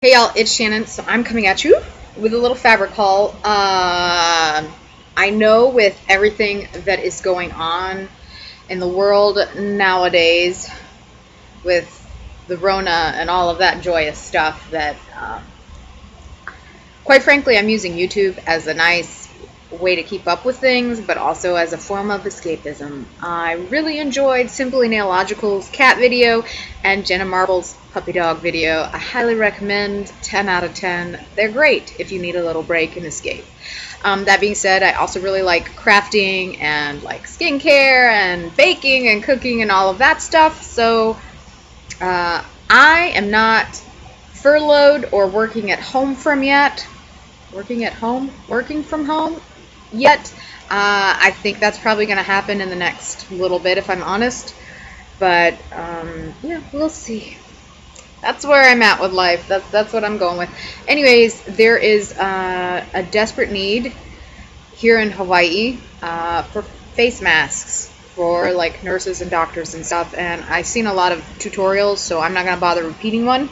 Hey y'all, it's Shannon. So I'm coming at you with a little fabric haul. I know with everything that is going on in the world nowadays, with the Rona and all of that joyous stuff, that quite frankly, I'm using YouTube as a nice way to keep up with things, but also as a form of escapism. I really enjoyed Simply Nailogical's cat video and Jenna Marbles' puppy dog video. I highly recommend, 10 out of 10. They're great if you need a little break and escape. That being said, I also really like crafting and like skincare and baking and cooking and all of that stuff. So I am not furloughed or working at home from yet. Working from home yet. I think that's probably going to happen in the next little bit, if I'm honest. But yeah, we'll see. That's where I'm at with life. That's what I'm going with. Anyways, there is a desperate need here in Hawaii for face masks for like nurses and doctors and stuff. And I've seen a lot of tutorials, so I'm not going to bother repeating one.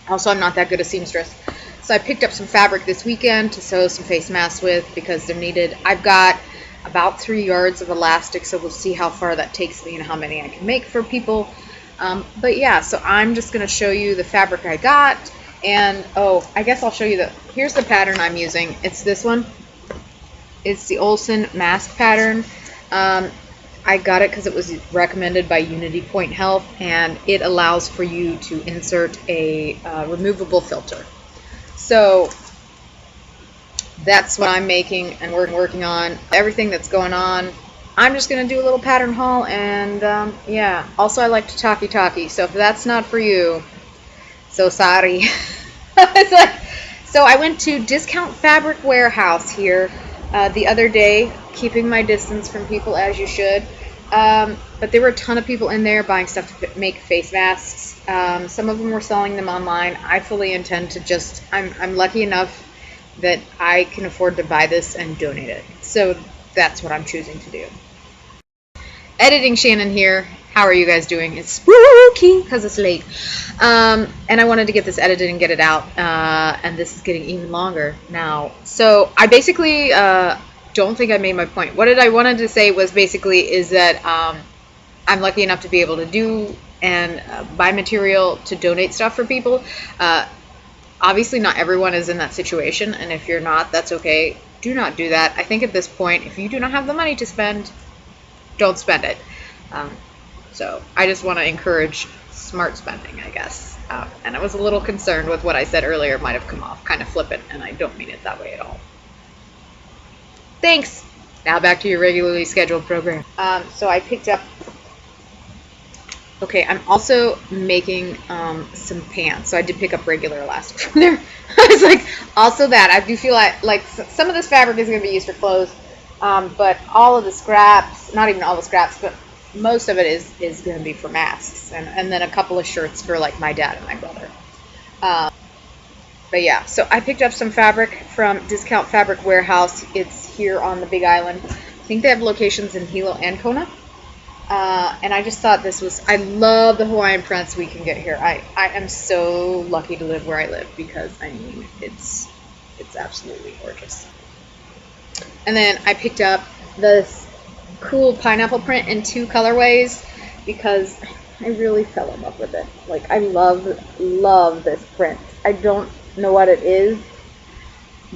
Also, I'm not that good a seamstress. So I picked up some fabric this weekend to sew some face masks with because they're needed. I've got about 3 yards of elastic, so we'll see how far that takes me and how many I can make for people. But yeah, so I'm just going to show you the fabric I got. And, oh, I guess I'll show you here's the pattern I'm using. It's this one. It's the Olsen mask pattern. I got it because it was recommended by Unity Point Health, and it allows for you to insert a removable filter. So that's what I'm making and working on. Everything that's going on, I'm just going to do a little pattern haul, and yeah. Also, I like to talkie, so if that's not for you, so sorry. So I went to Discount Fabric Warehouse here the other day, keeping my distance from people as you should. But there were a ton of people in there buying stuff to make face masks. Some of them were selling them online. I fully intend to just, I'm lucky enough that I can afford to buy this and donate it. So that's what I'm choosing to do. Editing Shannon here. How are you guys doing? It's spooky because it's late. And I wanted to get this edited and get it out. And this is getting even longer now. So I basically don't think I made my point. What I wanted to say was basically is that I'm lucky enough to be able to do and buy material to donate stuff for people. Obviously, not everyone is in that situation, and if you're not, that's okay. Do not do that. I think at this point, if you do not have the money to spend, don't spend it. So I just want to encourage smart spending, I guess. And I was a little concerned with what I said earlier might have come off kind of flippant, and I don't mean it that way at all. Thanks. Now back to your regularly scheduled program. So I picked up. Okay, I'm also making some pants. So I did pick up regular elastic from there. I was like, also that. I do feel like some of this fabric is going to be used for clothes, but all of the scraps, not even all the scraps, but most of it is going to be for masks, and then a couple of shirts for like my dad and my brother. But yeah, so I picked up some fabric from Discount Fabric Warehouse. It's here on the Big Island. I think they have locations in Hilo and Kona. And I just thought this was, I love the Hawaiian prints we can get here. I am so lucky to live where I live because, I mean, it's absolutely gorgeous. And then I picked up this cool pineapple print in 2 colorways because I really fell in love with it. Like, I love this print. I don't know what it is,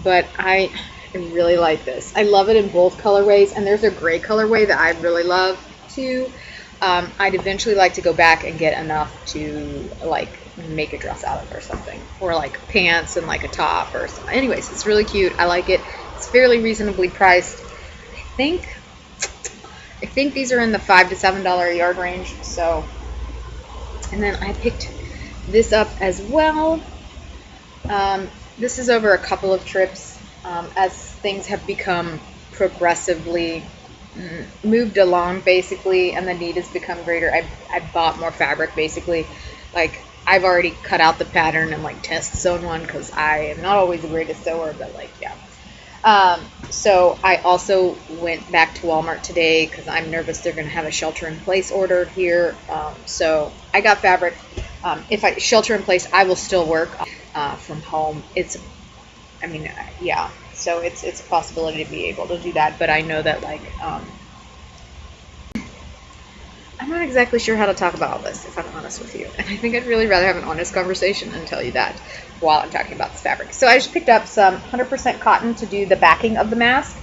but I really like this. I love it in both colorways, and there's a gray colorway that I really love too. I'd eventually like to go back and get enough to like make a dress out of it or something, or like pants and like a top or something. Anyways, it's really cute. I like it. It's fairly reasonably priced. I think these are in the $5 to $7 a yard range. So, and then I picked this up as well. This is over a couple of trips as things have become progressively moved along, basically, and the need has become greater. I bought more fabric, basically. Like, I've already cut out the pattern and like test sewn one because I am not always the greatest sewer, but like, yeah. So I also went back to Walmart today because I'm nervous they're going to have a shelter-in-place order here. So I got fabric If I shelter in place, I will still work from home. Yeah. So it's a possibility to be able to do that, but I know that like I'm not exactly sure how to talk about all this, if I'm honest with you. And I think I'd really rather have an honest conversation and tell you that while I'm talking about this fabric. So I just picked up some 100% cotton to do the backing of the mask,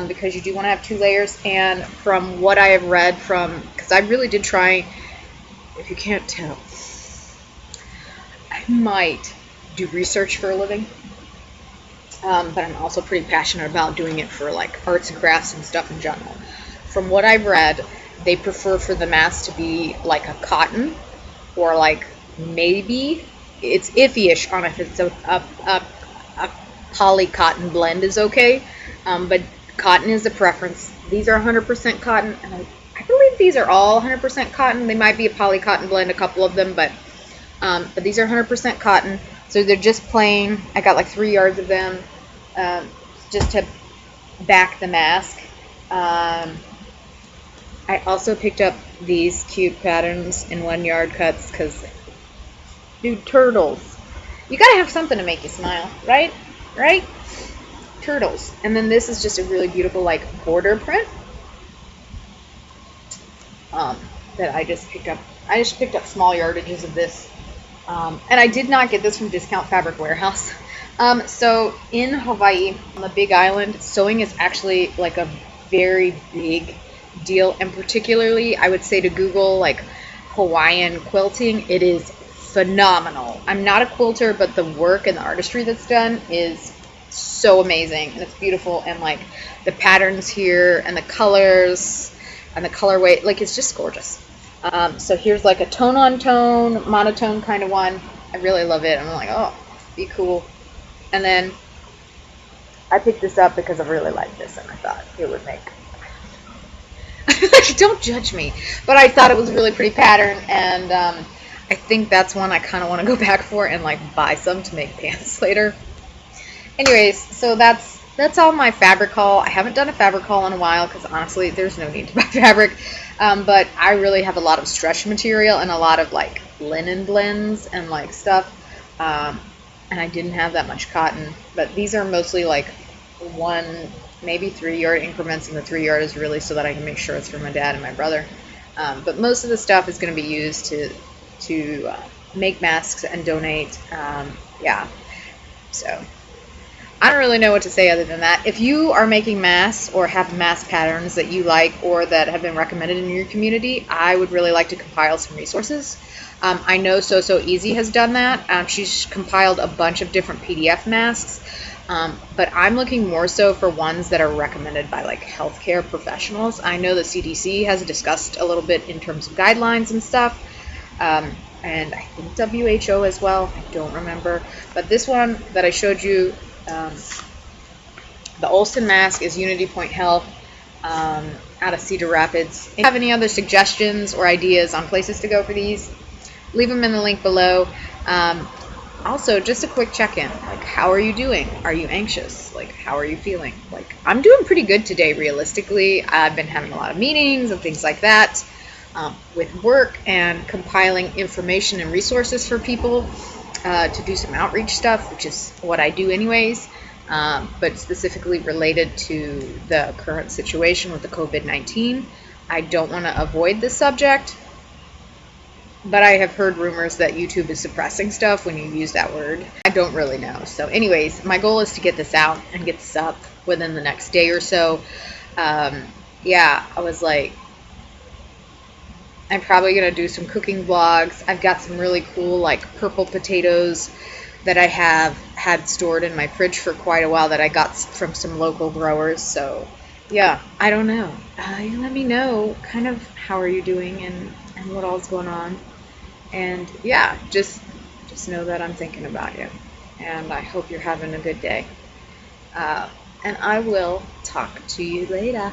because you do want to have 2 layers. And from what I have read because I really did try, if you can't tell, I might do research for a living. But I'm also pretty passionate about doing it for like arts and crafts and stuff in general. From what I've read, they prefer for the mask to be like a cotton, or like maybe it's iffy-ish on if it's a poly cotton blend is okay, but cotton is a preference. These are 100% cotton, and I believe these are all 100% cotton. They might be a poly cotton blend, a couple of them, but these are 100% cotton. So they're just plain. I got like 3 yards of them, just to back the mask. I also picked up these cute patterns in 1 yard cuts because, dude, turtles. You gotta have something to make you smile, right? Right? Turtles. And then this is just a really beautiful like border print that I just picked up. I just picked up small yardages of this. And I did not get this from Discount Fabric Warehouse. So in Hawaii, on the Big Island, sewing is actually like a very big deal, and particularly I would say to Google like Hawaiian quilting. It is phenomenal. I'm not a quilter, but the work and the artistry that's done is so amazing, and it's beautiful, and like the patterns here and the colors and the colorway, like it's just gorgeous. So here's like a tone on tone, monotone kind of one. I really love it. I'm like, oh, be cool. And then I picked this up because I really like this, and I thought it would make don't judge me, but I thought it was a really pretty pattern, and I think that's one I kind of want to go back for and like buy some to make pants later. Anyways, so that's all my fabric haul. I haven't done a fabric haul in a while because honestly there's no need to buy fabric, but I really have a lot of stretch material and a lot of like linen blends and like stuff, and I didn't have that much cotton, but these are mostly like 1, maybe 3 yard increments, and the 3 yard is really so that I can make sure it's for my dad and my brother. But most of the stuff is going to be used to make masks and donate. Yeah, so I don't really know what to say other than that. If you are making masks or have mask patterns that you like or that have been recommended in your community, I would really like to compile some resources. I know So Easy has done that. She's compiled a bunch of different PDF masks. But I'm looking more so for ones that are recommended by like healthcare professionals. I know the CDC has discussed a little bit in terms of guidelines and stuff, and I think WHO as well. I don't remember. But this one that I showed you, the Olsen mask, is Unity Point Health out of Cedar Rapids. If you have any other suggestions or ideas on places to go for these, leave them in the link below. Also, just a quick check-in. Like, how are you doing? Are you anxious? Like, how are you feeling? Like, I'm doing pretty good today, realistically. I've been having a lot of meetings and things like that with work and compiling information and resources for people to do some outreach stuff, which is what I do anyways, but specifically related to the current situation with the COVID-19. I don't want to avoid this subject, but I have heard rumors that YouTube is suppressing stuff when you use that word. I don't really know. So anyways, my goal is to get this out and get this up within the next day or so. Yeah, I was like, I'm probably going to do some cooking vlogs. I've got some really cool like purple potatoes that I have had stored in my fridge for quite a while that I got from some local growers. So yeah, I don't know. You let me know kind of how are you doing and what all's going on. And yeah, just know that I'm thinking about you, and I hope you're having a good day. And I will talk to you later.